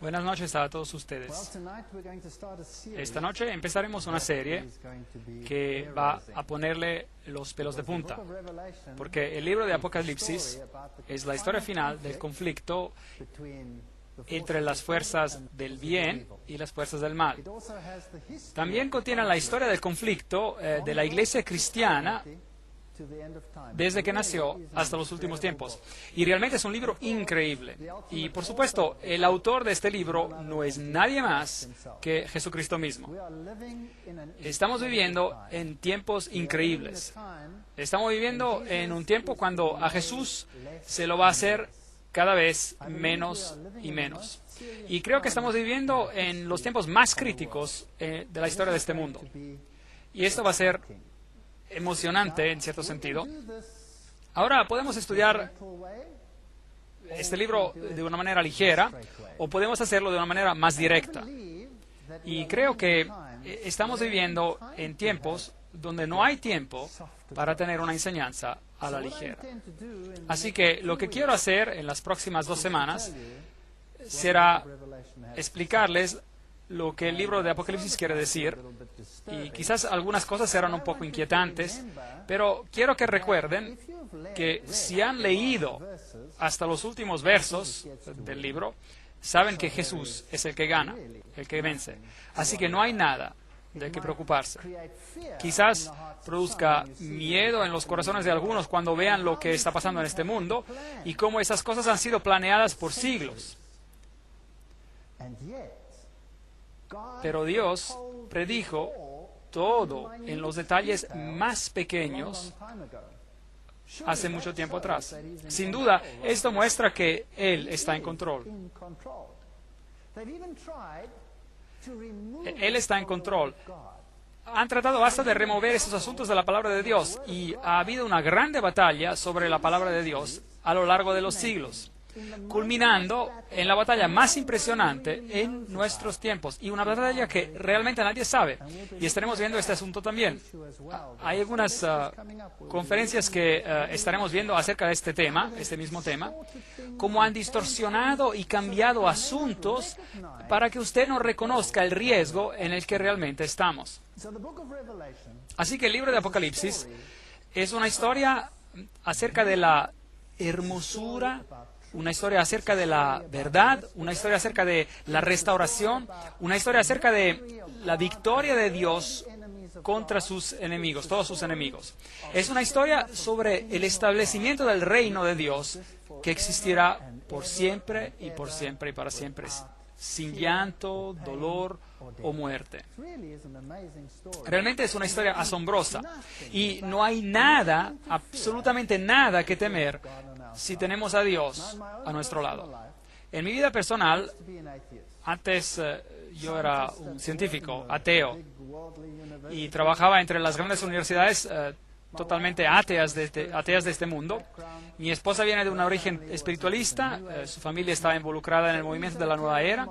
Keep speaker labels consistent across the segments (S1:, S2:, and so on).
S1: Buenas noches a todos ustedes. Esta noche empezaremos una serie que va a ponerle los pelos de punta, porque el libro de Apocalipsis es la historia final del conflicto entre las fuerzas del bien y las fuerzas del mal. También contiene la historia del conflicto de la iglesia cristiana desde que nació hasta los últimos tiempos. Y realmente es un libro increíble. Y por supuesto, el autor de este libro no es nadie más que Jesucristo mismo. Estamos viviendo en tiempos increíbles. Estamos viviendo en un tiempo cuando a Jesús se lo va a hacer cada vez menos y menos. Y creo que estamos viviendo en los tiempos más críticos de la historia de este mundo. Y esto va a ser emocionante en cierto sentido. Ahora podemos estudiar este libro de una manera ligera o podemos hacerlo de una manera más directa. Y creo que estamos viviendo en tiempos donde no hay tiempo para tener una enseñanza a la ligera. Así que lo que quiero hacer en las próximas 2 semanas será explicarles lo que el libro de Apocalipsis quiere decir, y quizás algunas cosas serán un poco inquietantes, pero quiero que recuerden que si han leído hasta los últimos versos del libro, saben que Jesús es el que gana, el que vence. Así que no hay nada de qué preocuparse. Quizás produzca miedo en los corazones de algunos cuando vean lo que está pasando en este mundo y cómo esas cosas han sido planeadas por siglos. Pero Dios predijo todo en los detalles más pequeños hace mucho tiempo atrás. Sin duda, esto muestra que Él está en control. Él está en control. Han tratado hasta de remover esos asuntos de la palabra de Dios y ha habido una grande batalla sobre la palabra de Dios a lo largo de los siglos, culminando en la batalla más impresionante en nuestros tiempos, y una batalla que realmente nadie sabe, y estaremos viendo este asunto también. Hay algunas conferencias que estaremos viendo acerca de este tema, este mismo tema, cómo han distorsionado y cambiado asuntos para que usted no reconozca el riesgo en el que realmente estamos. Así que el libro de Apocalipsis es una historia acerca de la hermosura, una historia acerca de la verdad, una historia acerca de la restauración, una historia acerca de la victoria de Dios contra sus enemigos, todos sus enemigos. Es una historia sobre el establecimiento del reino de Dios que existirá por siempre y por siempre y para siempre, sin llanto, dolor o muerte. Realmente es una historia asombrosa y no hay nada, absolutamente nada que temer si tenemos a Dios a nuestro lado. En mi vida personal, antes yo era un científico, ateo, y trabajaba entre las grandes universidades totalmente ateas de este mundo. Mi esposa viene de un origen espiritualista, su familia estaba involucrada en el movimiento de la nueva era.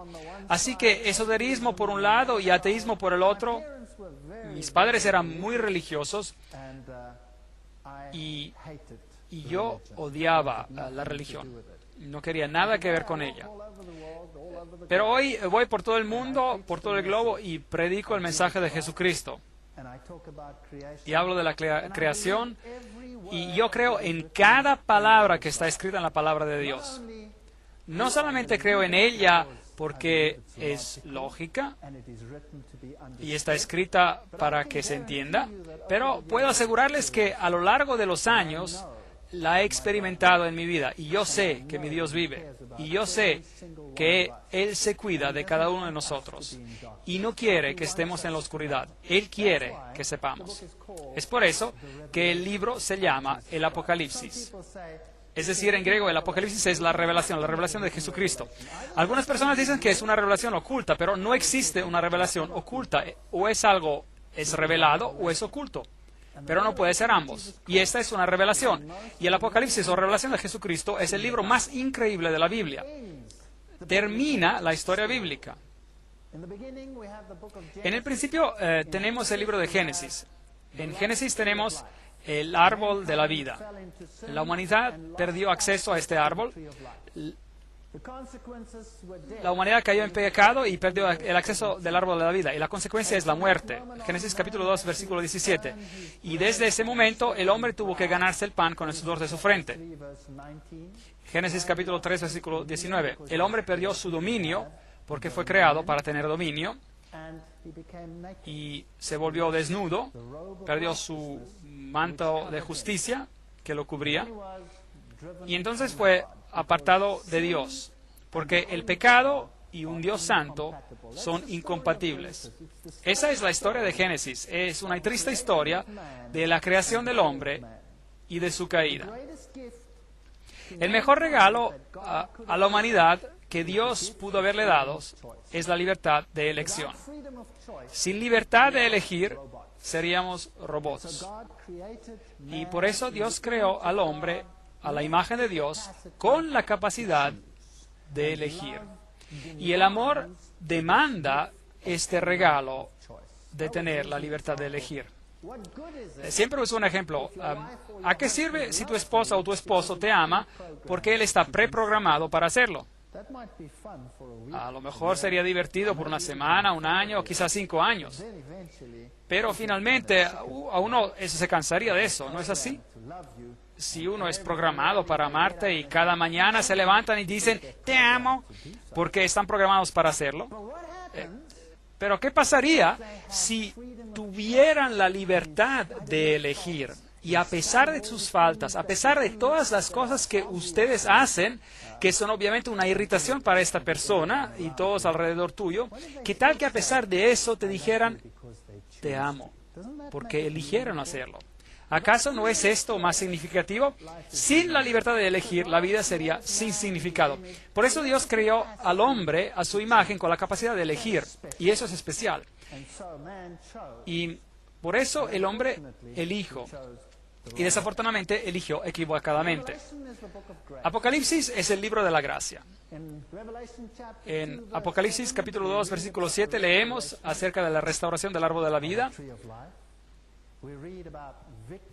S1: Así que esoterismo por un lado y ateísmo por el otro. Mis padres eran muy religiosos y yo odiaba la religión. No quería nada que ver con ella. Pero hoy voy por todo el mundo, por todo el globo, y predico el mensaje de Jesucristo. Y hablo de la creación, y yo creo en cada palabra que está escrita en la palabra de Dios. No solamente creo en ella porque es lógica y está escrita para que se entienda, pero puedo asegurarles que a lo largo de los años la he experimentado en mi vida, y yo sé que mi Dios vive, y yo sé que Él se cuida de cada uno de nosotros, y no quiere que estemos en la oscuridad. Él quiere que sepamos. Es por eso que el libro se llama el Apocalipsis. Es decir, en griego, el Apocalipsis es la revelación de Jesucristo. Algunas personas dicen que es una revelación oculta, pero no existe una revelación oculta. O es algo, es revelado, o es oculto. Pero no puede ser ambos. Y esta es una revelación. Y el Apocalipsis o revelación de Jesucristo es el libro más increíble de la Biblia. Termina la historia bíblica. En el principio tenemos el libro de Génesis. En Génesis tenemos el árbol de la vida. La humanidad perdió acceso a este árbol. La humanidad cayó en pecado y perdió el acceso del árbol de la vida. Y la consecuencia es la muerte. Génesis capítulo 2, versículo 17. Y desde ese momento el hombre tuvo que ganarse el pan con el sudor de su frente. Génesis capítulo 3, versículo 19. El hombre perdió su dominio porque fue creado para tener dominio. Y se volvió desnudo, perdió su manto de justicia que lo cubría, y entonces fue apartado de Dios, porque el pecado y un Dios santo son incompatibles. Esa es la historia de Génesis. Es una triste historia de la creación del hombre y de su caída. El mejor regalo a la humanidad que Dios pudo haberle dado es la libertad de elección. Sin libertad de elegir, seríamos robots. Y por eso Dios creó al hombre a la imagen de Dios con la capacidad de elegir. Y el amor demanda este regalo de tener la libertad de elegir. Siempre uso un ejemplo. ¿A qué sirve si tu esposa o tu esposo te ama porque él está preprogramado para hacerlo? A lo mejor sería divertido por una semana, un año o quizás 5 años. Pero finalmente a uno se cansaría de eso, ¿no es así? Si uno es programado para amarte y cada mañana se levantan y dicen, te amo, porque están programados para hacerlo. Pero ¿qué pasaría si tuvieran la libertad de elegir? Y a pesar de sus faltas, a pesar de todas las cosas que ustedes hacen, que son obviamente una irritación para esta persona y todos alrededor tuyo, ¿qué tal que a pesar de eso te dijeran, te amo, porque eligieron hacerlo? ¿Acaso no es esto más significativo? Sin la libertad de elegir, la vida sería sin significado. Por eso Dios creó al hombre a su imagen con la capacidad de elegir, y eso es especial. Y por eso el hombre eligió, y desafortunadamente eligió equivocadamente. Apocalipsis es el libro de la gracia. En Apocalipsis capítulo 2, versículo 7 leemos acerca de la restauración del árbol de la vida.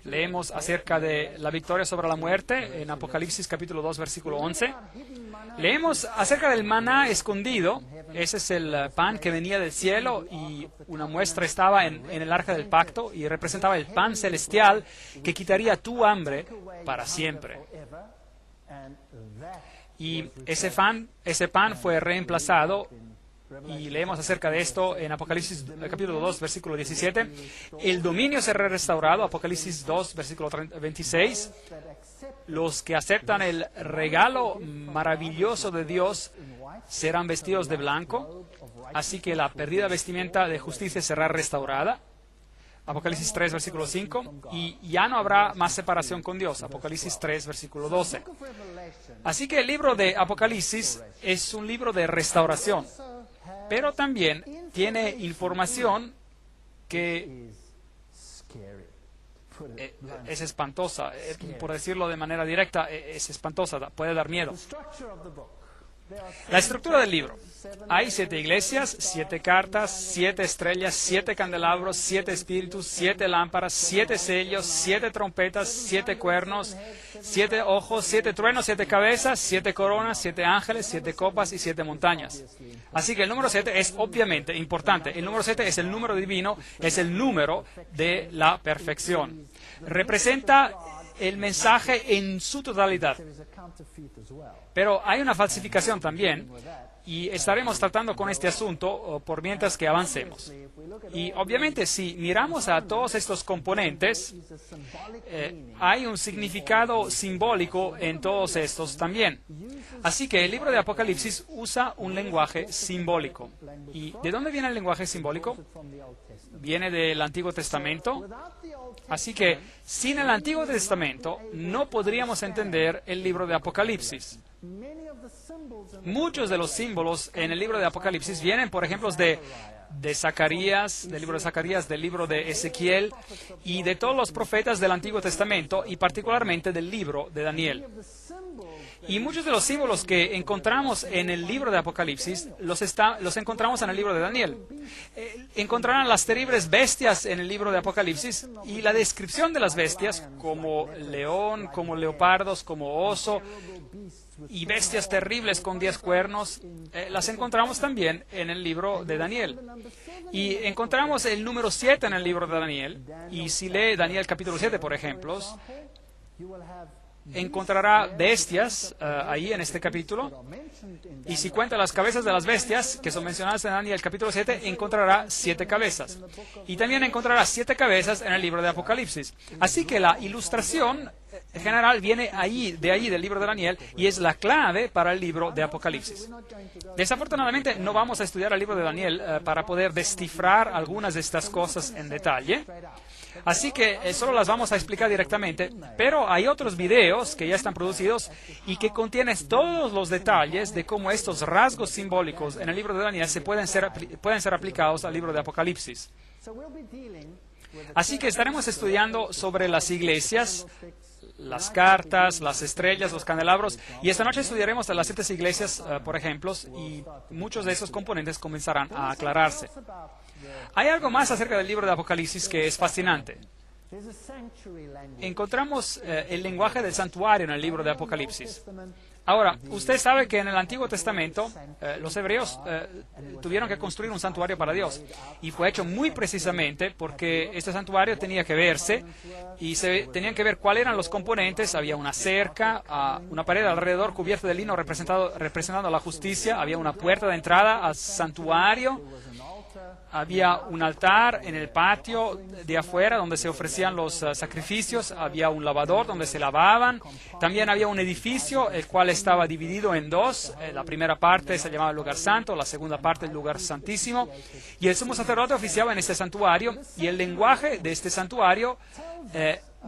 S1: Leemos acerca de la victoria sobre la muerte en Apocalipsis capítulo 2, versículo 11. Leemos acerca del maná escondido. Ese es el pan que venía del cielo y una muestra estaba en el arca del pacto y representaba el pan celestial que quitaría tu hambre para siempre. Y ese pan fue reemplazado. Y leemos acerca de esto en Apocalipsis capítulo 2, versículo 17. El dominio será restaurado, Apocalipsis 2, versículo 26. Los que aceptan el regalo maravilloso de Dios serán vestidos de blanco, así que la perdida vestimenta de justicia será restaurada. Apocalipsis 3, versículo 5, y ya no habrá más separación con Dios. Apocalipsis 3, versículo 12. Así que el libro de Apocalipsis es un libro de restauración. pero también tiene información que es espantosa, por decirlo de manera directa, es espantosa, puede dar miedo. La estructura del libro. Hay 7 iglesias, 7 cartas, 7 estrellas, 7 candelabros, 7 espíritus, 7 lámparas, 7 sellos, 7 trompetas, 7 cuernos, 7 ojos, 7 truenos, 7 cabezas, 7 coronas, 7 ángeles, 7 copas y 7 montañas. Así que el número 7 es obviamente importante. El número 7 es el número divino, es el número de la perfección. Representa el mensaje en su totalidad. Pero hay una falsificación también, y estaremos tratando con este asunto por mientras que avancemos. Y obviamente si miramos a todos estos componentes, hay un significado simbólico en todos estos también. Así que el libro de Apocalipsis usa un lenguaje simbólico. ¿Y de dónde viene el lenguaje simbólico? Viene del Antiguo Testamento. Así que sin el Antiguo Testamento no podríamos entender el libro de Apocalipsis. Muchos de los símbolos en el libro de Apocalipsis vienen, por ejemplo, de Zacarías, del libro de Zacarías, del libro de Ezequiel y de todos los profetas del Antiguo Testamento y particularmente del libro de Daniel. Y muchos de los símbolos que encontramos en el libro de Apocalipsis los encontramos en el libro de Daniel. Encontrarán las terribles bestias en el libro de Apocalipsis y la descripción de las bestias como león, como leopardos, como oso y bestias terribles con 10 cuernos, las encontramos también en el libro de Daniel. Y encontramos el número 7 en el libro de Daniel, y si lee Daniel capítulo 7, por ejemplo, encontrará bestias ahí en este capítulo, y si cuenta las cabezas de las bestias que son mencionadas en Daniel capítulo 7, encontrará 7 cabezas. Y también encontrará 7 cabezas en el libro de Apocalipsis. Así que la ilustración general viene de ahí del libro de Daniel, y es la clave para el libro de Apocalipsis. Desafortunadamente no vamos a estudiar el libro de Daniel para poder descifrar algunas de estas cosas en detalle. Así que solo las vamos a explicar directamente, pero hay otros videos que ya están producidos y que contienen todos los detalles de cómo estos rasgos simbólicos en el libro de Daniel pueden ser aplicados al libro de Apocalipsis. Así que estaremos estudiando sobre las iglesias, las cartas, las estrellas, los candelabros, y esta noche estudiaremos las 7 iglesias, por ejemplo, y muchos de esos componentes comenzarán a aclararse. Hay algo más acerca del libro de Apocalipsis que es fascinante. Encontramos el lenguaje del santuario en el libro de Apocalipsis. Ahora, usted sabe que en el Antiguo Testamento los hebreos tuvieron que construir un santuario para Dios, y fue hecho muy precisamente porque este santuario tenía que verse y tenían que ver cuáles eran los componentes. Había una cerca, una pared alrededor cubierta de lino representando la justicia, había una puerta de entrada al santuario, había un altar en el patio de afuera donde se ofrecían los sacrificios, había un lavador donde se lavaban, también había un edificio el cual estaba dividido en 2, la primera parte se llamaba el lugar santo, la segunda parte el lugar santísimo, y el sumo sacerdote oficiaba en este santuario, y el lenguaje de este santuario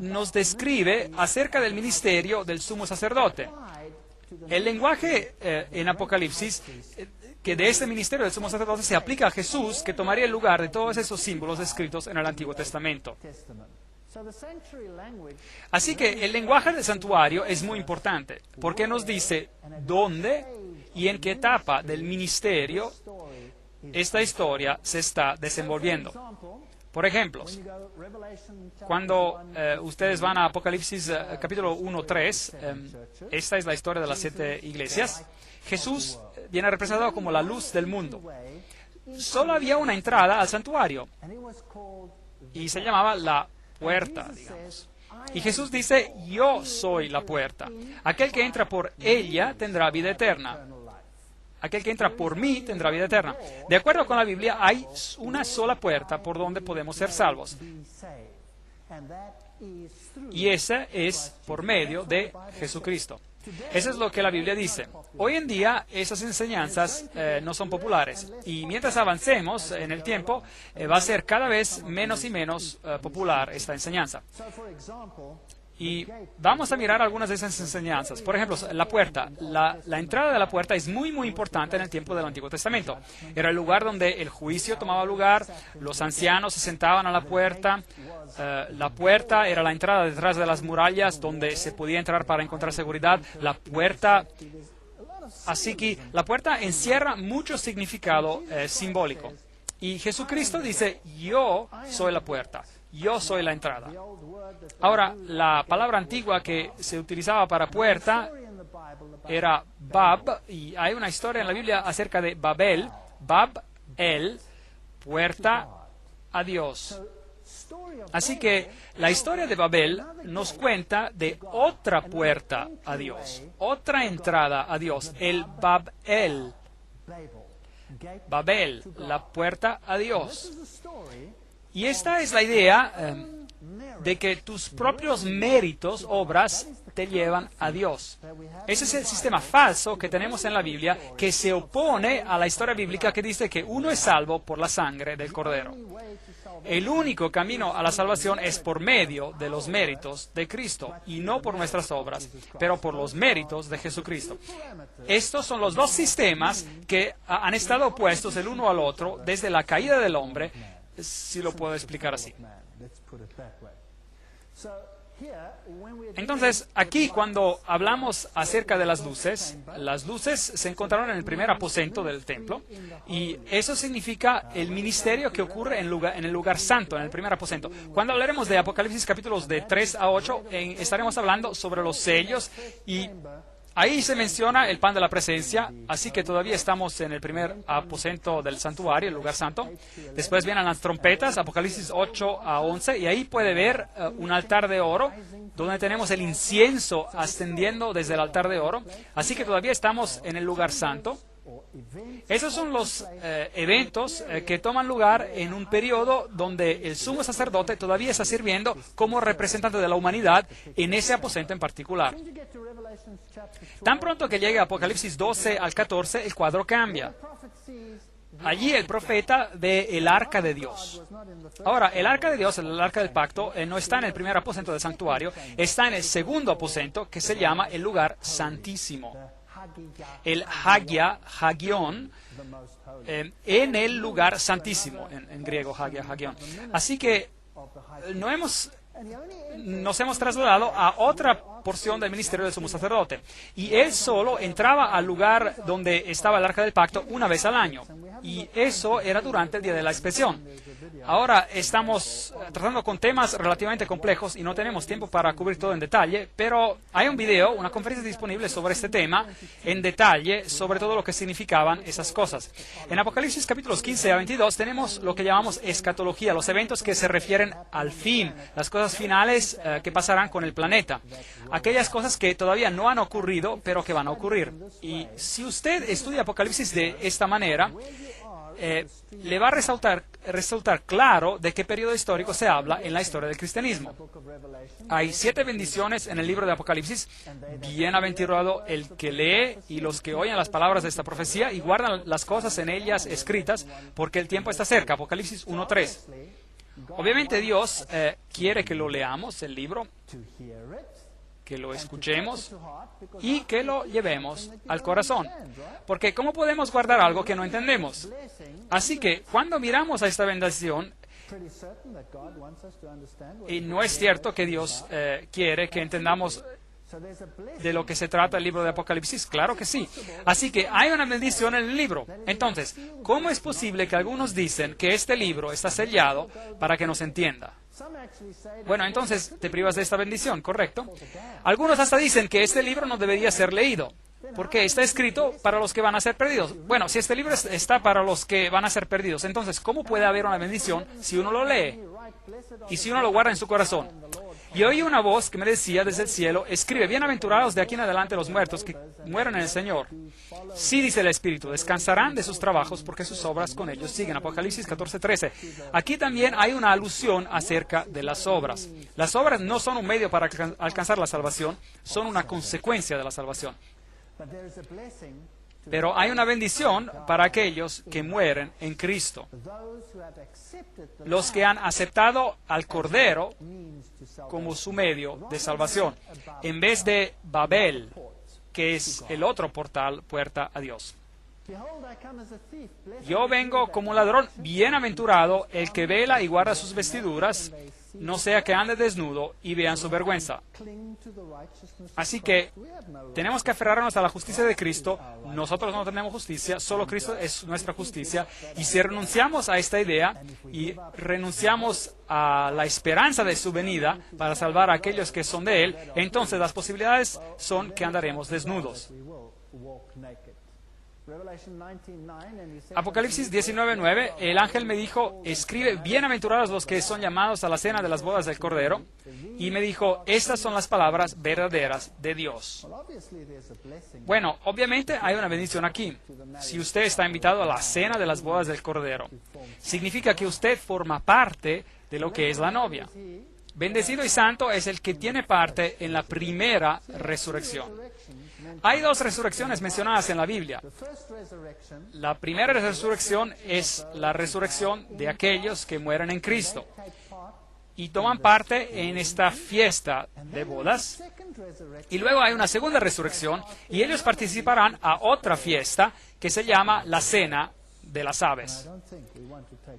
S1: nos describe acerca del ministerio del sumo sacerdote. El lenguaje en Apocalipsis que de este ministerio del sumo sacerdote se aplica a Jesús, que tomaría el lugar de todos esos símbolos descritos en el Antiguo Testamento. Así que el lenguaje del santuario es muy importante, porque nos dice dónde y en qué etapa del ministerio esta historia se está desenvolviendo. Por ejemplo, cuando ustedes van a Apocalipsis capítulo 1-3, esta es la historia de las 7 iglesias. Jesús viene representado como la luz del mundo. Solo había una entrada al santuario y se llamaba la puerta, digamos. Y Jesús dice, yo soy la puerta. Aquel que entra por ella tendrá vida eterna. Aquel que entra por mí tendrá vida eterna. De acuerdo con la Biblia, hay una sola puerta por donde podemos ser salvos. Y esa es por medio de Jesucristo. Eso es lo que la Biblia dice. Hoy en día esas enseñanzas no son populares, y mientras avancemos en el tiempo va a ser cada vez menos y menos popular esta enseñanza. Y vamos a mirar algunas de esas enseñanzas. Por ejemplo, la puerta. La entrada de la puerta es muy, muy importante en el tiempo del Antiguo Testamento. Era el lugar donde el juicio tomaba lugar, los ancianos se sentaban a la puerta. La puerta era la entrada detrás de las murallas donde se podía entrar para encontrar seguridad. La puerta... Así que la puerta encierra mucho significado simbólico. Y Jesucristo dice, yo soy la puerta. Yo soy la entrada. Ahora, la palabra antigua que se utilizaba para puerta era Bab, y hay una historia en la Biblia acerca de Babel, Bab-el, puerta a Dios. Así que la historia de Babel nos cuenta de otra puerta a Dios, otra entrada a Dios, el Bab-el. Babel, la puerta a Dios. Y esta es la idea de que tus propios méritos, obras, te llevan a Dios. Ese es el sistema falso que tenemos en la Biblia, que se opone a la historia bíblica que dice que uno es salvo por la sangre del Cordero. El único camino a la salvación es por medio de los méritos de Cristo, y no por nuestras obras, pero por los méritos de Jesucristo. Estos son los dos sistemas que han estado opuestos el uno al otro desde la caída del hombre, si lo puedo explicar así. Entonces, aquí cuando hablamos acerca de las luces se encontraron en el primer aposento del templo, y eso significa el ministerio que ocurre en el lugar santo, en el primer aposento. Cuando hablaremos de Apocalipsis capítulos de 3 a 8, estaremos hablando sobre los sellos, y ahí se menciona el pan de la presencia, así que todavía estamos en el primer aposento del santuario, el lugar santo. Después vienen las trompetas, Apocalipsis 8 a 11, y ahí puede ver un altar de oro, donde tenemos el incienso ascendiendo desde el altar de oro. Así que todavía estamos en el lugar santo. Esos son los eventos que toman lugar en un periodo donde el sumo sacerdote todavía está sirviendo como representante de la humanidad en ese aposento en particular. Tan pronto que llegue Apocalipsis 12 al 14, el cuadro cambia. Allí el profeta ve el arca de Dios. Ahora, el arca de Dios, el arca del pacto, no está en el primer aposento del santuario, está en el segundo aposento, que se llama el lugar santísimo. El Hagion, en el lugar santísimo, en griego, Hagion. Así que nos hemos trasladado a otra porción del ministerio del sumo sacerdote. Y él solo entraba al lugar donde estaba el arca del pacto una vez al año. Y eso era durante el día de la expiación. Ahora estamos tratando con temas relativamente complejos y no tenemos tiempo para cubrir todo en detalle, pero hay un video, una conferencia disponible sobre este tema en detalle, sobre todo lo que significaban esas cosas. En Apocalipsis capítulos 15 a 22 tenemos lo que llamamos escatología, los eventos que se refieren al fin, las cosas finales que pasarán con el planeta, aquellas cosas que todavía no han ocurrido, pero que van a ocurrir. Y si usted estudia Apocalipsis de esta manera, le va a resultar claro de qué periodo histórico se habla en la historia del cristianismo. Hay 7 bendiciones en el libro de Apocalipsis. Bienaventurado el que lee y los que oyen las palabras de esta profecía y guardan las cosas en ellas escritas, porque el tiempo está cerca. Apocalipsis 1:3. Obviamente Dios quiere que lo leamos, el libro, que lo escuchemos y que lo llevemos al corazón. Porque ¿cómo podemos guardar algo que no entendemos? Así que cuando miramos a esta bendición, y no es cierto que Dios quiere que entendamos de lo que se trata el libro de Apocalipsis, claro que sí. Así que hay una bendición en el libro. Entonces, ¿cómo es posible que algunos dicen que este libro está sellado para que nos entienda? Bueno, entonces te privas de esta bendición, ¿correcto? Algunos hasta dicen que este libro no debería ser leído, porque está escrito para los que van a ser perdidos. Bueno, si este libro está para los que van a ser perdidos, entonces, ¿cómo puede haber una bendición si uno lo lee y si uno lo guarda en su corazón? Y oí una voz que me decía desde el cielo, escribe, bienaventurados de aquí en adelante los muertos que mueran en el Señor. Sí, dice el Espíritu, descansarán de sus trabajos porque sus obras con ellos siguen. Apocalipsis 14:13. Aquí también hay una alusión acerca de las obras. Las obras no son un medio para alcanzar la salvación, son una consecuencia de la salvación. Pero hay una bendición para aquellos que mueren en Cristo. Los que han aceptado al Cordero como su medio de salvación, en vez de Babel, que es el otro portal, puerta a Dios. Yo vengo como un ladrón, bienaventurado el que vela y guarda sus vestiduras, no sea que ande desnudo y vean su vergüenza. Así que tenemos que aferrarnos a la justicia de Cristo. Nosotros no tenemos justicia, solo Cristo es nuestra justicia. Y si renunciamos a esta idea y renunciamos a la esperanza de su venida para salvar a aquellos que son de Él, entonces las posibilidades son que andaremos desnudos. Apocalipsis 19:9, el ángel me dijo, escribe, bienaventurados los que son llamados a la cena de las bodas del Cordero. Y me dijo, estas son las palabras verdaderas de Dios. Bueno, obviamente hay una bendición aquí. Si usted está invitado a la cena de las bodas del Cordero, significa que usted forma parte de lo que es la novia. Bendecido y santo es el que tiene parte en la primera resurrección. Hay dos resurrecciones mencionadas en la Biblia. La primera resurrección es la resurrección de aquellos que mueren en Cristo y toman parte en esta fiesta de bodas. Y luego hay una segunda resurrección y ellos participarán a otra fiesta que se llama la Cena de las Aves.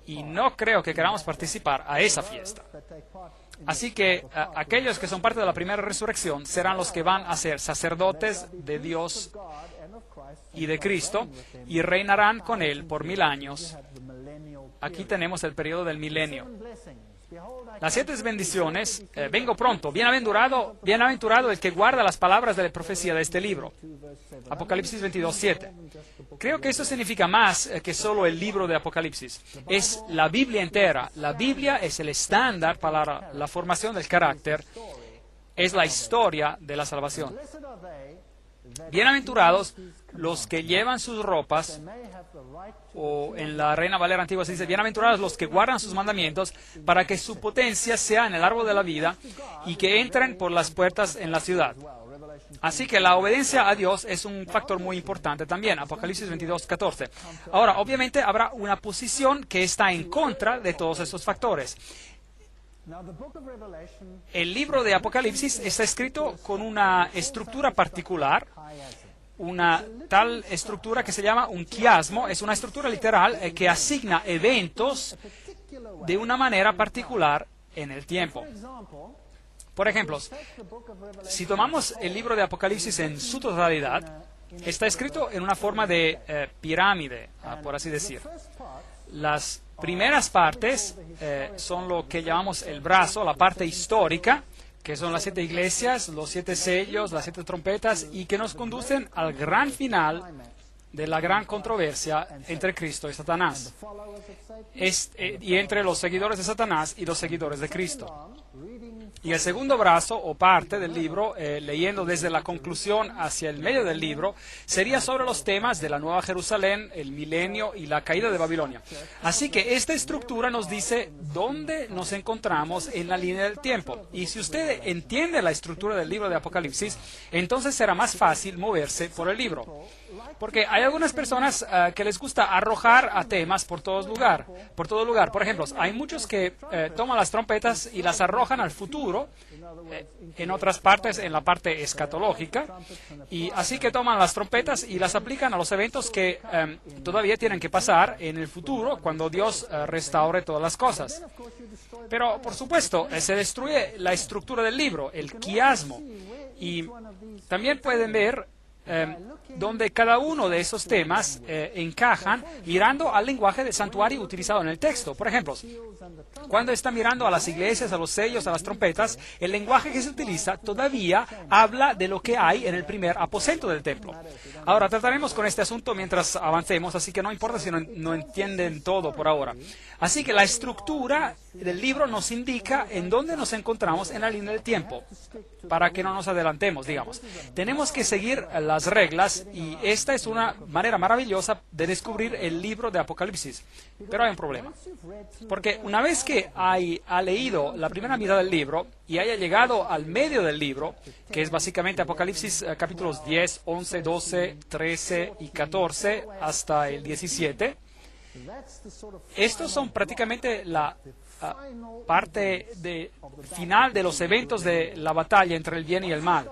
S1: Y no creo que queramos participar a esa fiesta. Así que aquellos que son parte de la primera resurrección serán los que van a ser sacerdotes de Dios y de Cristo y reinarán con Él por 1000 años. Aquí tenemos el periodo del milenio. Las 7 bendiciones, vengo pronto, bienaventurado el que guarda las palabras de la profecía de este libro. Apocalipsis 22:7. Creo que esto significa más que solo el libro de Apocalipsis. Es la Biblia entera. La Biblia es el estándar para la formación del carácter. Es la historia de la salvación. Bienaventurados los que llevan sus ropas, o en la Reina Valera Antigua se dice, bienaventurados los que guardan sus mandamientos, para que su potencia sea en el árbol de la vida y que entren por las puertas en la ciudad. Así que la obediencia a Dios es un factor muy importante también, Apocalipsis 22:14. Ahora, obviamente habrá una posición que está en contra de todos estos factores. El libro de Apocalipsis está escrito con una estructura particular, una tal estructura que se llama un quiasmo. Es una estructura literal que asigna eventos de una manera particular en el tiempo. Por ejemplo, si tomamos el libro de Apocalipsis en su totalidad, está escrito en una forma de pirámide, por así decir. Las primeras partes son lo que llamamos el brazo, la parte histórica, que son las 7 iglesias, los 7 sellos, las 7 trompetas, y que nos conducen al gran final de la gran controversia entre Cristo y Satanás, y entre los seguidores de Satanás y los seguidores de Cristo. Y el segundo brazo o parte del libro, leyendo desde la conclusión hacia el medio del libro, sería sobre los temas de la Nueva Jerusalén, el milenio y la caída de Babilonia. Así que esta estructura nos dice dónde nos encontramos en la línea del tiempo. Y si usted entiende la estructura del libro de Apocalipsis, entonces será más fácil moverse por el libro. Porque hay algunas personas que les gusta arrojar a temas por todo lugar. Por ejemplo, hay muchos que toman las trompetas y las arrojan al futuro, en otras partes, en la parte escatológica, y así que toman las trompetas y las aplican a los eventos que todavía tienen que pasar en el futuro, cuando Dios restaure todas las cosas. Pero, por supuesto, se destruye la estructura del libro, el quiasmo, y también pueden ver donde cada uno de esos temas encajan mirando al lenguaje del santuario utilizado en el texto. Por ejemplo, cuando está mirando a las iglesias, a los sellos, a las trompetas, el lenguaje que se utiliza todavía habla de lo que hay en el primer aposento del templo. Ahora, trataremos con este asunto mientras avancemos, así que no importa si no entienden todo por ahora. Así que la estructura del libro nos indica en dónde nos encontramos en la línea del tiempo, para que no nos adelantemos, digamos. Tenemos que seguir la las reglas, y esta es una manera maravillosa de descubrir el libro de Apocalipsis. Pero hay un problema, porque una vez que ha leído la primera mitad del libro y haya llegado al medio del libro, que es básicamente Apocalipsis capítulos 10, 11, 12, 13 y 14 hasta el 17, estos son prácticamente la parte final de los eventos de la batalla entre el bien y el mal.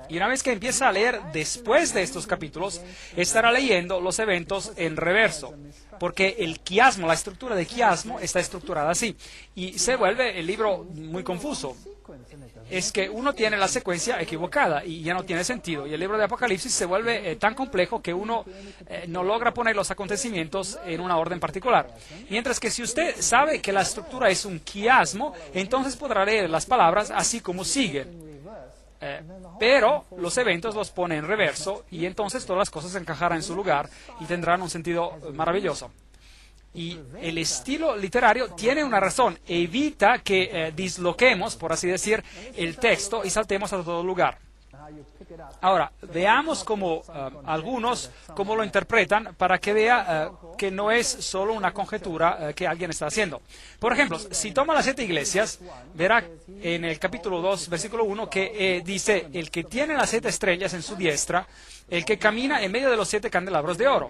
S1: Y una vez que empieza a leer después de estos capítulos, estará leyendo los eventos en reverso, porque el quiasmo, la estructura de quiasmo está estructurada así, y se vuelve el libro muy confuso. Es que uno tiene la secuencia equivocada y ya no tiene sentido, y el libro de Apocalipsis se vuelve tan complejo que uno no logra poner los acontecimientos en una orden particular. Mientras que si usted sabe que la estructura es un quiasmo, entonces podrá leer las palabras así como sigue. Pero los eventos los pone en reverso, y entonces todas las cosas encajarán en su lugar y tendrán un sentido maravilloso. Y el estilo literario tiene una razón: evita que disloquemos, por así decir, el texto y saltemos a todo lugar. Ahora, veamos cómo algunos cómo lo interpretan, para que vea que no es solo una conjetura que alguien está haciendo. Por ejemplo, si toma las 7 iglesias, verá en el capítulo 2, versículo 1, que dice: el que tiene las 7 estrellas en su diestra, el que camina en medio de los 7 candelabros de oro.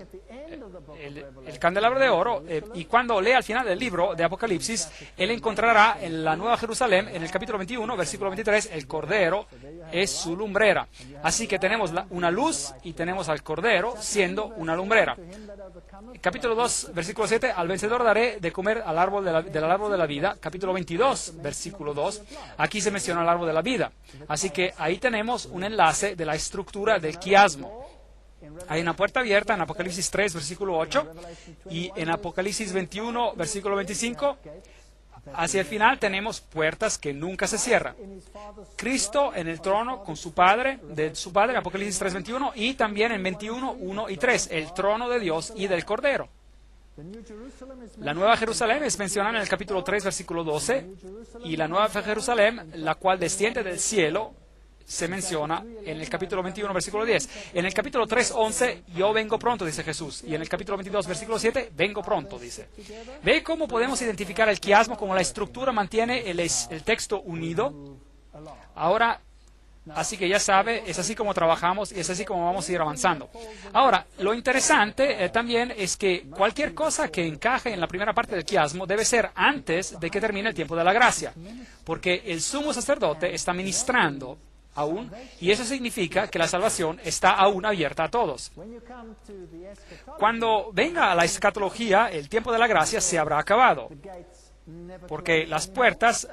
S1: El candelabro de oro, y cuando lea al final del libro de Apocalipsis, él encontrará en la Nueva Jerusalén, en el capítulo 21, versículo 23, el Cordero es su lumbrera. Así que tenemos una luz y tenemos al Cordero siendo una lumbrera. Capítulo 2, versículo 7, al vencedor daré de comer del árbol de la vida. Capítulo 22, versículo 2, aquí se menciona el árbol de la vida. Así que ahí tenemos un enlace de la estructura del quiasmo. Hay una puerta abierta en Apocalipsis 3, versículo 8, y en Apocalipsis 21, versículo 25, hacia el final tenemos puertas que nunca se cierran. Cristo en el trono con su Padre, Apocalipsis 3, 21, y también en 21, 1 y 3, el trono de Dios y del Cordero. La Nueva Jerusalén es mencionada en el capítulo 3, versículo 12, y la Nueva Jerusalén, la cual desciende del cielo, se menciona en el capítulo 21, versículo 10. En el capítulo 3, 11, yo vengo pronto, dice Jesús. Y en el capítulo 22, versículo 7, vengo pronto, dice. ¿Ve cómo podemos identificar el quiasmo, como la estructura mantiene el texto unido? Ahora, así que ya sabe, es así como trabajamos y es así como vamos a ir avanzando. Ahora, lo interesante también es que cualquier cosa que encaje en la primera parte del quiasmo debe ser antes de que termine el tiempo de la gracia, porque el sumo sacerdote está ministrando aún, y eso significa que la salvación está aún abierta a todos. Cuando venga a la escatología, el tiempo de la gracia se habrá acabado, porque las puertas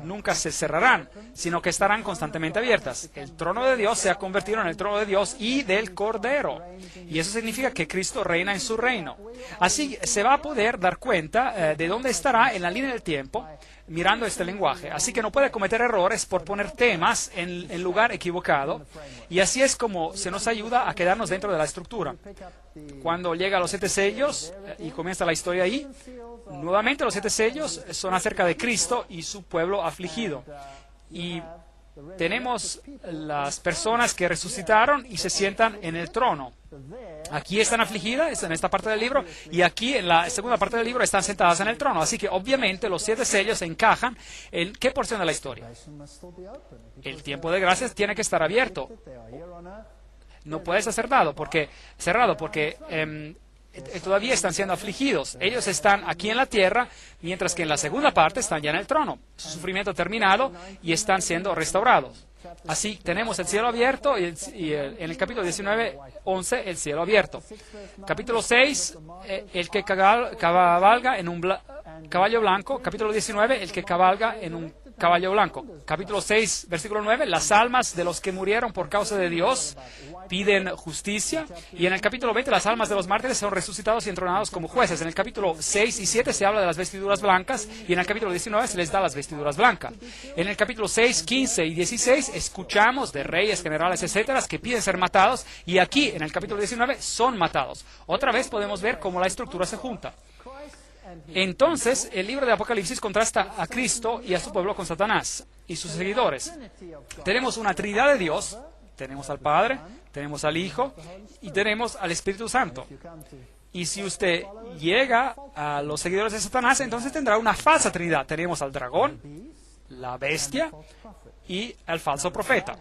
S1: nunca se cerrarán, sino que estarán constantemente abiertas. El trono de Dios se ha convertido en el trono de Dios y del Cordero, y eso significa que Cristo reina en su reino. Así se va a poder dar cuenta de dónde estará en la línea del tiempo, mirando este lenguaje. Así que no puede cometer errores por poner temas en el lugar equivocado, y así es como se nos ayuda a quedarnos dentro de la estructura. Cuando llega a los 7 sellos y comienza la historia ahí, nuevamente los 7 sellos son acerca de Cristo y su pueblo afligido. Y tenemos las personas que resucitaron y se sientan en el trono. Aquí están afligidas, en esta parte del libro, y aquí en la segunda parte del libro están sentadas en el trono. Así que obviamente los 7 sellos encajan en ¿qué porción de la historia? El tiempo de gracias tiene que estar abierto. No puede ser cerrado porque todavía están siendo afligidos. Ellos están aquí en la tierra, mientras que en la segunda parte están ya en el trono. Su sufrimiento ha terminado y están siendo restaurados. Así tenemos el cielo abierto y en el capítulo 19, 11, el cielo abierto. Capítulo 6, el que cabalga en un caballo blanco. Capítulo 19, el que cabalga en un caballo blanco. Capítulo 6, versículo 9, las almas de los que murieron por causa de Dios piden justicia. Y en el capítulo 20, las almas de los mártires son resucitados y entronados como jueces. En el capítulo 6 y 7 se habla de las vestiduras blancas, y en el capítulo 19 se les da las vestiduras blancas. En el capítulo 6, 15 y 16 escuchamos de reyes, generales, etcétera, que piden ser matados, y aquí en el capítulo 19 son matados. Otra vez podemos ver cómo la estructura se junta. Entonces, el libro de Apocalipsis contrasta a Cristo y a su pueblo con Satanás y sus seguidores. Tenemos una Trinidad de Dios Tenemos al Padre, tenemos al Hijo y tenemos al Espíritu Santo. Y si usted llega a los seguidores de Satanás, entonces tendrá una falsa trinidad. Tenemos al dragón, la bestia y al falso profeta.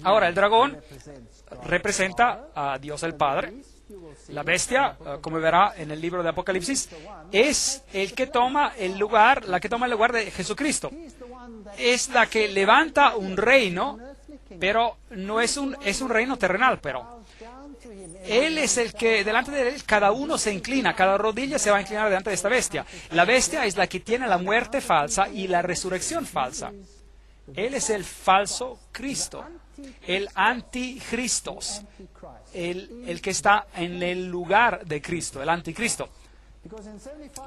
S1: Ahora, el dragón representa a Dios el Padre. La bestia, como verá en el libro de Apocalipsis, es el que toma el lugar, la que toma el lugar de Jesucristo. Es la que levanta un reino, pero no es un reino terrenal, pero Él es el que, delante de Él, cada uno se inclina, cada rodilla se va a inclinar delante de esta bestia. La bestia es la que tiene la muerte falsa y la resurrección falsa. Él es el falso Cristo, el anticristos, el que está en el lugar de Cristo, el anticristo.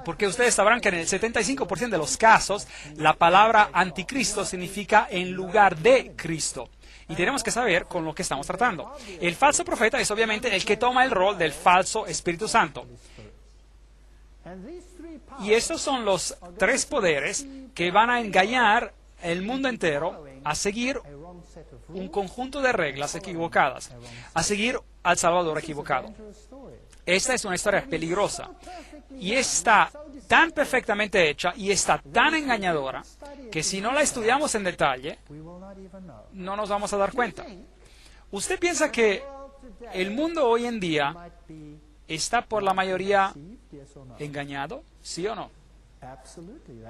S1: Porque ustedes sabrán que en el 75% de los casos, la palabra anticristo significa en lugar de Cristo. Y tenemos que saber con lo que estamos tratando. El falso profeta es obviamente el que toma el rol del falso Espíritu Santo. Y estos son los tres poderes que van a engañar el mundo entero a seguir un conjunto de reglas equivocadas, a seguir al Salvador equivocado. Esta es una historia peligrosa y está tan perfectamente hecha y está tan engañadora que si no la estudiamos en detalle, no nos vamos a dar cuenta. ¿Usted piensa que el mundo hoy en día está por la mayoría engañado? ¿Sí o no?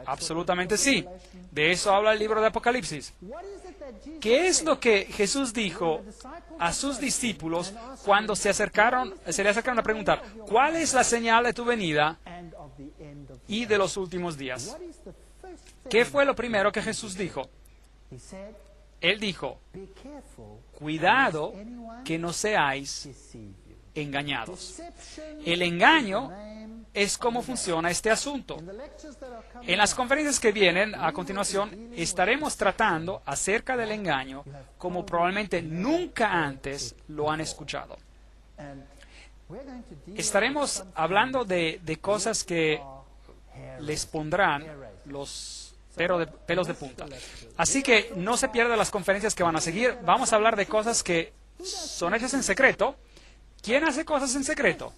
S1: Absolutamente sí. De eso habla el libro de Apocalipsis. ¿Qué es lo que Jesús dijo a sus discípulos cuando se le acercaron a preguntar, ¿cuál es la señal de tu venida y de los últimos días? ¿Qué fue lo primero que Jesús dijo? Él dijo, cuidado que no seáis engañados. El engaño es cómo funciona este asunto. En las conferencias que vienen a continuación, estaremos tratando acerca del engaño como probablemente nunca antes lo han escuchado. Estaremos hablando de cosas que les pondrán los pelos de punta. Así que no se pierdan las conferencias que van a seguir. Vamos a hablar de cosas que son hechas en secreto. ¿Quién hace cosas en secreto?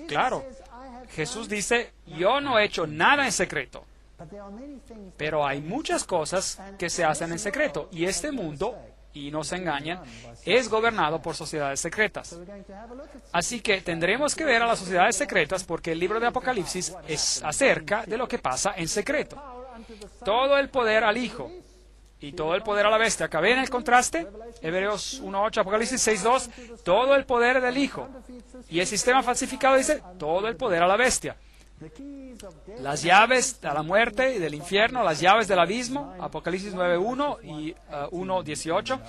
S1: Claro, Jesús dice, yo no he hecho nada en secreto. Pero hay muchas cosas que se hacen en secreto. Y este mundo, y no se engañen, es gobernado por sociedades secretas. Así que tendremos que ver a las sociedades secretas porque el libro de Apocalipsis es acerca de lo que pasa en secreto. Todo el poder al Hijo y todo el poder a la bestia. ¿Acá ven el contraste? Hebreos 1.8, Apocalipsis 6.2, todo el poder del Hijo. Y el sistema falsificado dice, todo el poder a la bestia. Las llaves de la muerte y del infierno, las llaves del abismo, Apocalipsis 9.1 y 1.18.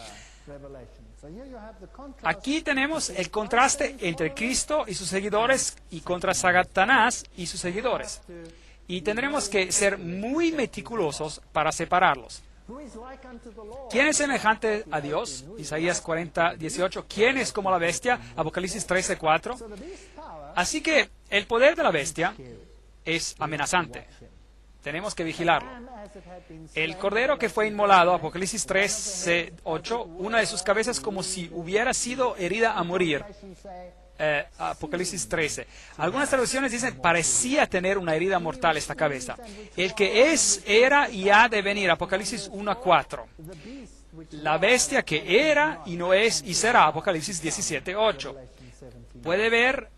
S1: Aquí tenemos el contraste entre Cristo y sus seguidores y contra Satanás y sus seguidores. Y tendremos que ser muy meticulosos para separarlos. ¿Quién es semejante a Dios? Isaías 40:18. ¿Quién es como la bestia? Apocalipsis 13:4. Así que el poder de la bestia es amenazante. Tenemos que vigilarlo. El cordero que fue inmolado, Apocalipsis 13:8, una de sus cabezas como si hubiera sido herida a morir. Apocalipsis 13. Algunas traducciones dicen, parecía tener una herida mortal esta cabeza. El que es, era y ha de venir. Apocalipsis 1:4. La bestia que era y no es y será. Apocalipsis 17:8. ¿Puede ver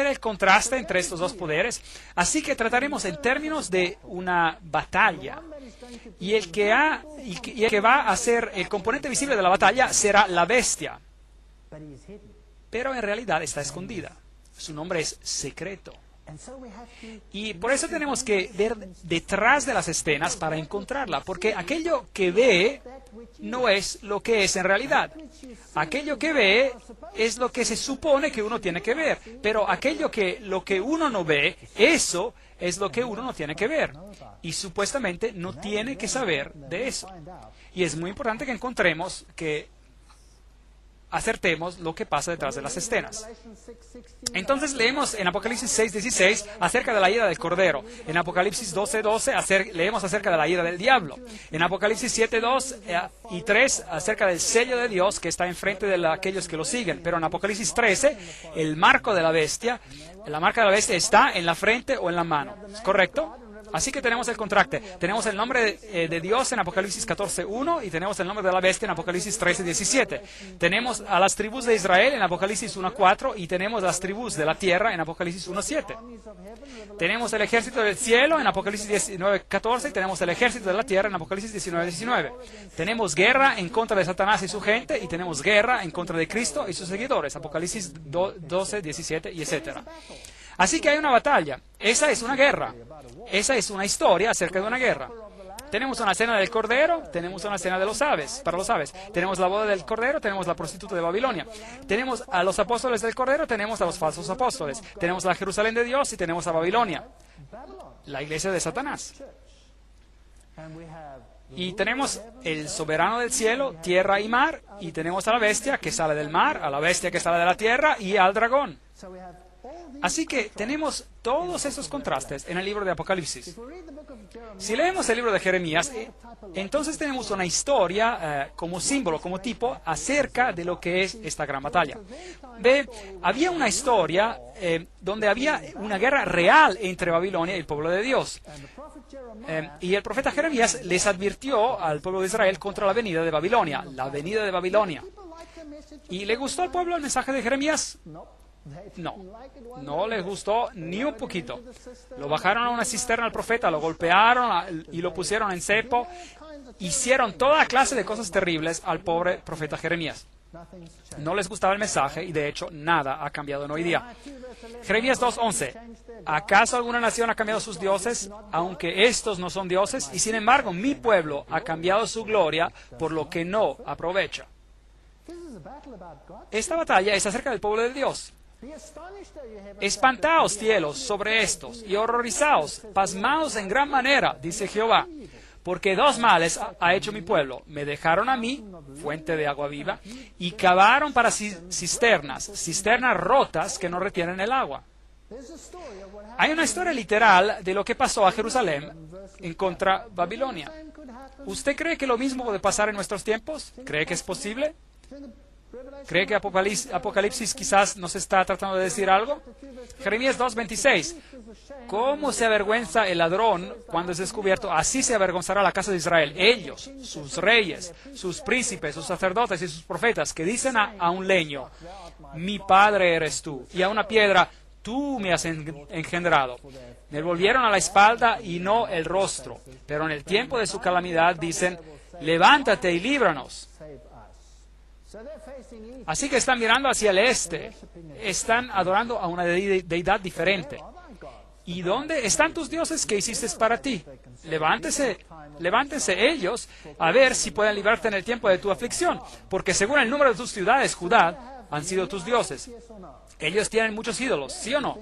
S1: el contraste entre estos dos poderes? Así que trataremos en términos de una batalla. Y el que va a ser el componente visible de la batalla será la bestia. Pero en realidad está escondida. Su nombre es secreto. Y por eso tenemos que ver detrás de las escenas para encontrarla, porque aquello que ve no es lo que es en realidad. Aquello que ve es lo que se supone que uno tiene que ver, pero lo que uno no ve, eso es lo que uno no tiene que ver. Y supuestamente no tiene que saber de eso. Y es muy importante que encontremos que acertemos lo que pasa detrás de las escenas. Entonces leemos en Apocalipsis 6:16 acerca de la ira del Cordero. En Apocalipsis 12:12 leemos acerca de la ira del diablo. En Apocalipsis 7:2 y 3 acerca del sello de Dios que está enfrente de aquellos que lo siguen. Pero en Apocalipsis 13, el marco de la bestia, la marca de la bestia está en la frente o en la mano. ¿Es correcto? Así que tenemos el contraste. Tenemos el nombre de Dios en Apocalipsis 14:1 y tenemos el nombre de la bestia en Apocalipsis 13:17. Tenemos a las tribus de Israel en Apocalipsis 1:4 y tenemos las tribus de la tierra en Apocalipsis 1:7. Tenemos el ejército del cielo en Apocalipsis 19:14 y tenemos el ejército de la tierra en Apocalipsis 19:19. Tenemos guerra en contra de Satanás y su gente y tenemos guerra en contra de Cristo y sus seguidores. Apocalipsis 12:17 y etcétera. Así que hay una batalla. Esa es una guerra. Esa es una historia acerca de una guerra. Tenemos una cena del Cordero, tenemos una cena de los aves, para los aves. Tenemos la boda del Cordero, tenemos la prostituta de Babilonia. Tenemos a los apóstoles del Cordero, tenemos a los falsos apóstoles. Tenemos la Jerusalén de Dios y tenemos a Babilonia, la iglesia de Satanás. Y tenemos el soberano del cielo, tierra y mar, y tenemos a la bestia que sale del mar, a la bestia que sale de la tierra y al dragón. Así que tenemos todos esos contrastes en el libro de Apocalipsis. Si leemos el libro de Jeremías, entonces tenemos una historia como símbolo, como tipo, acerca de lo que es esta gran batalla. Ve, había una historia donde había una guerra real entre Babilonia y el pueblo de Dios. Y el profeta Jeremías les advirtió al pueblo de Israel contra la venida de Babilonia, la venida de Babilonia. ¿Y le gustó al pueblo el mensaje de Jeremías? No les gustó ni un poquito. Lo bajaron a una cisterna al profeta, lo golpearon y lo pusieron en cepo. Hicieron toda clase de cosas terribles al pobre profeta Jeremías. No les gustaba el mensaje y de hecho nada ha cambiado en hoy día. Jeremías 2:11. ¿Acaso alguna nación ha cambiado sus dioses, aunque estos no son dioses? Y sin embargo mi pueblo ha cambiado su gloria por lo que no aprovecha. Esta batalla es acerca del pueblo de Dios. Espantaos, cielos, sobre estos, y horrorizaos, pasmaos en gran manera, dice Jehová, porque dos males ha hecho mi pueblo. Me dejaron a mí, fuente de agua viva, y cavaron para cisternas rotas que no retienen el agua. Hay una historia literal de lo que pasó a Jerusalén en contra Babilonia. ¿Usted cree que lo mismo puede pasar en nuestros tiempos? ¿Cree que es posible? ¿Cree que Apocalipsis quizás nos está tratando de decir algo? Jeremías 2:26. ¿Cómo se avergüenza el ladrón cuando es descubierto? Así se avergonzará la casa de Israel. Ellos, sus reyes, sus príncipes, sus sacerdotes y sus profetas, que dicen a un leño, mi padre eres tú, y a una piedra, tú me has engendrado. Me volvieron a la espalda y no el rostro. Pero en el tiempo de su calamidad dicen, levántate y líbranos. Así que están mirando hacia el este, están adorando a una deidad diferente. ¿Y dónde están tus dioses que hiciste para ti? Levántense ellos a ver si pueden librarte en el tiempo de tu aflicción, porque según el número de tus ciudades, Judá, han sido tus dioses. Ellos tienen muchos ídolos, ¿sí o no?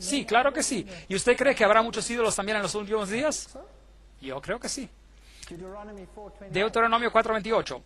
S1: Sí, claro que sí. ¿Y usted cree que habrá muchos ídolos también en los últimos días? Yo creo que sí. Deuteronomio 4:28.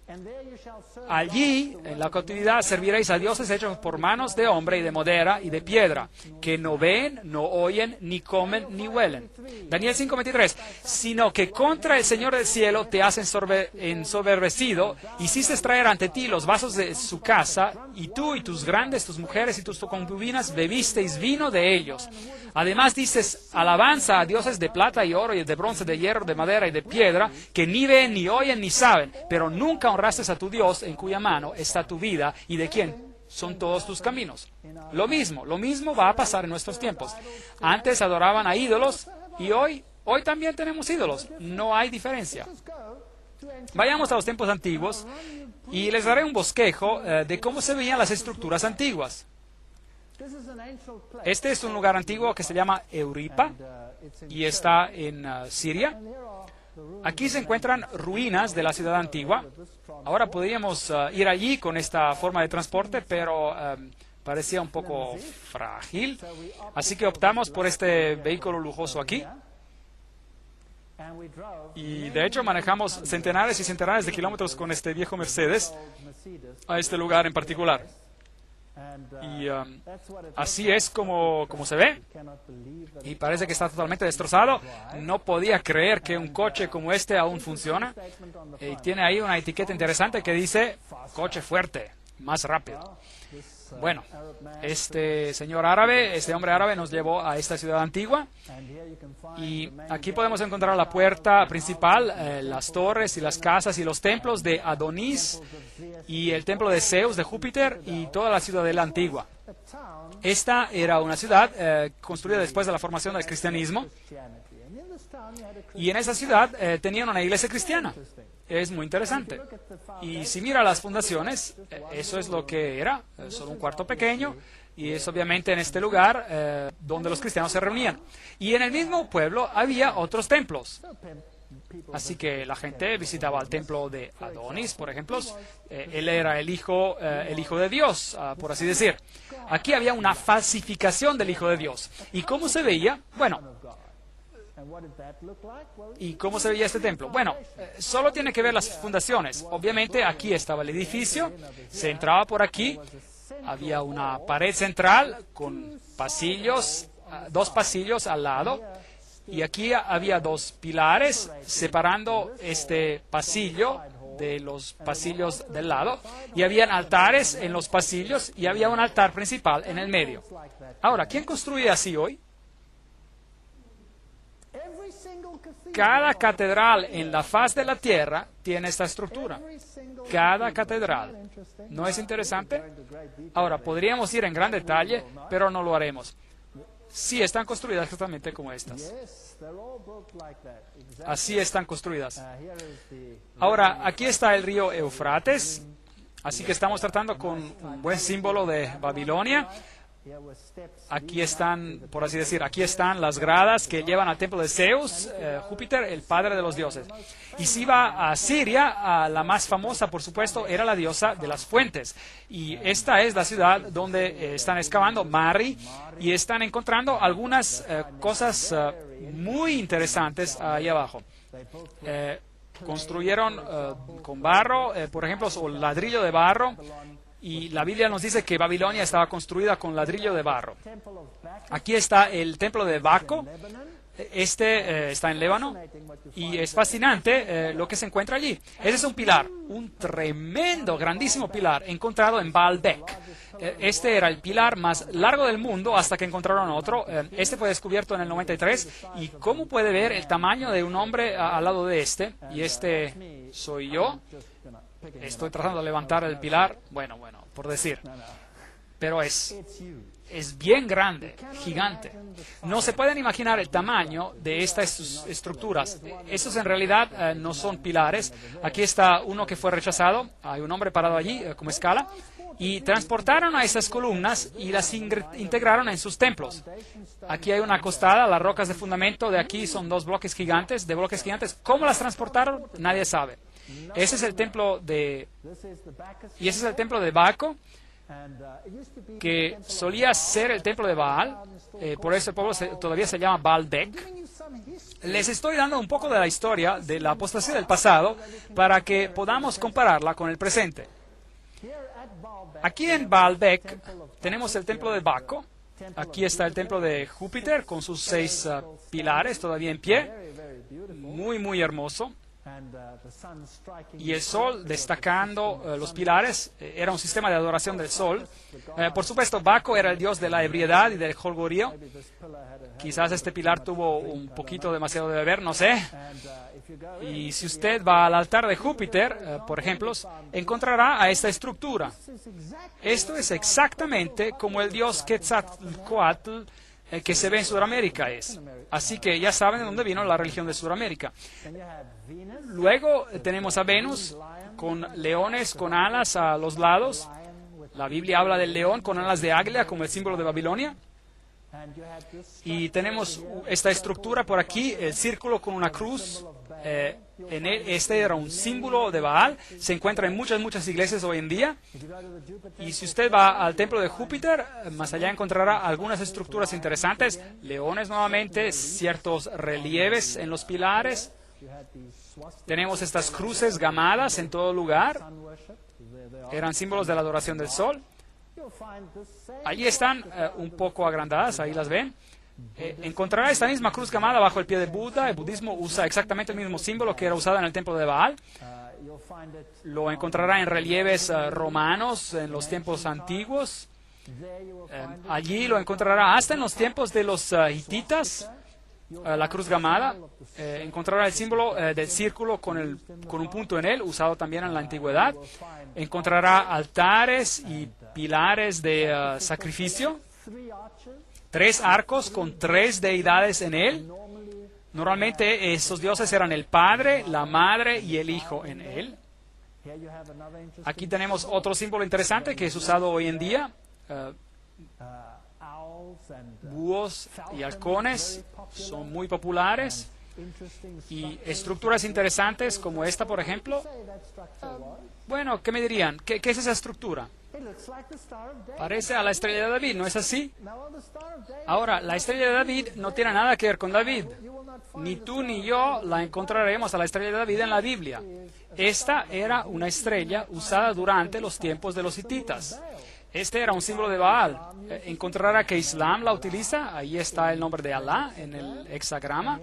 S1: Allí, en la cautividad, serviréis a dioses hechos por manos de hombre y de madera y de piedra, que no ven, no oyen, ni comen, ni huelen. Daniel 5:23. Sino que contra el Señor del cielo te has ensoberbecido, hiciste traer ante ti los vasos de su casa, y tú y tus grandes, tus mujeres y tus concubinas bebisteis vino de ellos. Además dices alabanza a dioses de plata y oro y de bronce, de hierro, de madera y de piedra, que ni ven, ni oyen, ni saben, pero nunca honraste a tu Dios, en cuya mano está tu vida y de quien son todos tus caminos. Lo mismo va a pasar en nuestros tiempos. Antes adoraban a ídolos y hoy también tenemos ídolos. No hay diferencia. Vayamos a los tiempos antiguos y les daré un bosquejo de cómo se veían las estructuras antiguas. Este es un lugar antiguo que se llama Euripa y está en Siria. Aquí se encuentran ruinas de la ciudad antigua. Ahora podríamos ir allí con esta forma de transporte, pero parecía un poco frágil. Así que optamos por este vehículo lujoso aquí. Y de hecho manejamos centenares y centenares de kilómetros con este viejo Mercedes a este lugar en particular. Y así es como se ve. Y parece que está totalmente destrozado. No podía creer que un coche como este aún funciona. Y tiene ahí una etiqueta interesante que dice, coche fuerte, más rápido. Bueno, este hombre árabe nos llevó a esta ciudad antigua. Y aquí podemos encontrar la puerta principal, las torres y las casas y los templos de Adonis y el templo de Zeus, de Júpiter, y toda la ciudadela antigua. Esta era una ciudad construida después de la formación del cristianismo. Y en esa ciudad tenían una iglesia cristiana. Es muy interesante. Y si mira las fundaciones, eso es lo que era, solo un cuarto pequeño, y es obviamente en este lugar donde los cristianos se reunían. Y en el mismo pueblo había otros templos. Así que la gente visitaba el templo de Adonis, por ejemplo. Él era el hijo de Dios, por así decir. Aquí había una falsificación del hijo de Dios. ¿Y cómo se veía? Bueno, ¿y cómo se veía este templo? Bueno, solo tiene que ver las fundaciones. Obviamente aquí estaba el edificio, se entraba por aquí, había una pared central con pasillos, dos pasillos al lado, y aquí había dos pilares separando este pasillo de los pasillos del lado, y habían altares en los pasillos, y había un altar principal en el medio. Ahora, ¿quién construye así hoy? Cada catedral en la faz de la tierra tiene esta estructura. Cada catedral. ¿No es interesante? Ahora, podríamos ir en gran detalle, pero no lo haremos. Sí, están construidas exactamente como estas. Así están construidas. Ahora, aquí está el río Éufrates, así que estamos tratando con un buen símbolo de Babilonia. Aquí están, por así decir, aquí están las gradas que llevan al templo de Zeus, Júpiter, el padre de los dioses. Y si va a Siria, la más famosa, por supuesto, era la diosa de las fuentes. Y esta es la ciudad donde están excavando, Mari, y están encontrando algunas cosas muy interesantes ahí abajo. Construyeron con barro, por ejemplo, o ladrillo de barro. Y la Biblia nos dice que Babilonia estaba construida con ladrillo de barro. Aquí está el templo de Baco. Este está en Líbano. Y es fascinante lo que se encuentra allí. Ese es un pilar, un tremendo, grandísimo pilar encontrado en Baalbek. Este era el pilar más largo del mundo hasta que encontraron otro. Este fue descubierto en el 93. Y cómo puede ver el tamaño de un hombre al lado de este. Y este soy yo. Estoy tratando de levantar el pilar, bueno, por decir, pero es bien grande, gigante. No se pueden imaginar el tamaño de estas estructuras. Estos en realidad no son pilares. Aquí está uno que fue rechazado, hay un hombre parado allí como escala, y transportaron a esas columnas y las integraron en sus templos. Aquí hay una acostada, las rocas de fundamento de aquí son dos bloques gigantes, ¿Cómo las transportaron? Nadie sabe. Ese es el templo de Baco, que solía ser el templo de Baal, por eso el pueblo todavía se llama Baalbek. Les estoy dando un poco de la historia de la apostasía del pasado para que podamos compararla con el presente. Aquí en Baalbek tenemos el templo de Baco. Aquí está el templo de Júpiter con sus 6 pilares todavía en pie. Muy, muy hermoso. Y el sol destacando los pilares, era un sistema de adoración del sol. Por supuesto, Baco era el dios de la ebriedad y del jolgorio. Quizás este pilar tuvo un poquito demasiado de beber, no sé. Y si usted va al altar de Júpiter, por ejemplo, encontrará a esta estructura. Esto es exactamente como el dios Quetzalcóatl que se ve en Sudamérica es. Así que ya saben de dónde vino la religión de Sudamérica. Luego tenemos a Venus con leones con alas a los lados. La Biblia habla del león con alas de águila como el símbolo de Babilonia. Y tenemos esta estructura por aquí, el círculo con una cruz este era un símbolo de Baal. Se encuentra en muchas iglesias hoy en día. Y si usted va al templo de Júpiter, más allá encontrará algunas estructuras interesantes. Leones nuevamente, ciertos relieves en los pilares. Tenemos estas cruces gamadas en todo lugar. Eran símbolos de la adoración del sol. Allí están un poco agrandadas, ahí las ven. Encontrará esta misma cruz gamada bajo el pie de Buda. El budismo usa exactamente el mismo símbolo que era usado en el templo de Baal. Lo encontrará en relieves romanos en los tiempos antiguos. Allí lo encontrará hasta en los tiempos de los hititas. La cruz gamada. Encontrará el símbolo del círculo con un punto en él, usado también en la antigüedad. Encontrará altares y pilares de sacrificio. 3 arcos con 3 deidades en él. Normalmente esos dioses eran el Padre, la Madre y el Hijo en él. Aquí tenemos otro símbolo interesante que es usado hoy en día. Búhos y halcones son muy populares. Y estructuras interesantes como esta, por ejemplo. Bueno, ¿qué me dirían? ¿Qué es esa estructura? Parece a la estrella de David, ¿no es así? Ahora, la estrella de David no tiene nada que ver con David. Ni tú ni yo la encontraremos a la estrella de David en la Biblia. Esta era una estrella usada durante los tiempos de los hititas. Este era un símbolo de Baal. Encontrará que Islam la utiliza. Ahí está el nombre de Alá en el hexagrama.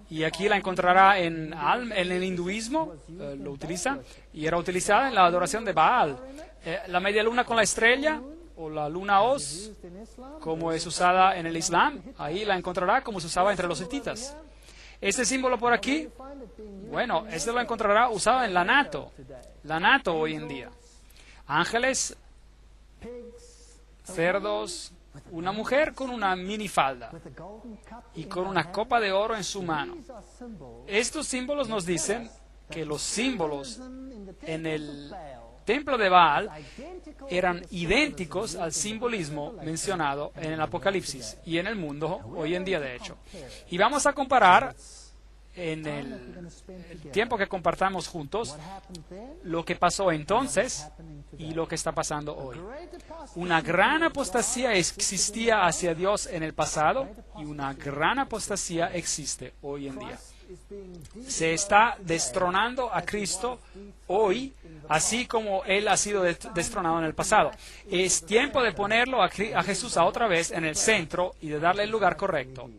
S1: Y aquí la encontrará en el hinduismo. Lo utiliza. Y era utilizada en la adoración de Baal. La media luna con la estrella, o la luna Oz, como es usada en el Islam, ahí la encontrará como se usaba entre los hititas. Este símbolo por aquí, bueno, este lo encontrará usado en la NATO hoy en día. Ángeles, cerdos, una mujer con una minifalda y con una copa de oro en su mano. Estos símbolos nos dicen que los símbolos en el templo de Baal eran idénticos al simbolismo mencionado en el Apocalipsis y en el mundo hoy en día, de hecho. Y vamos a comparar en el tiempo que compartamos juntos lo que pasó entonces y lo que está pasando hoy. Una gran apostasía existía hacia Dios en el pasado y una gran apostasía existe hoy en día. Se está destronando a Cristo hoy, así como Él ha sido destronado en el pasado. Es tiempo de ponerlo a Jesús otra vez en el centro y de darle el lugar correcto.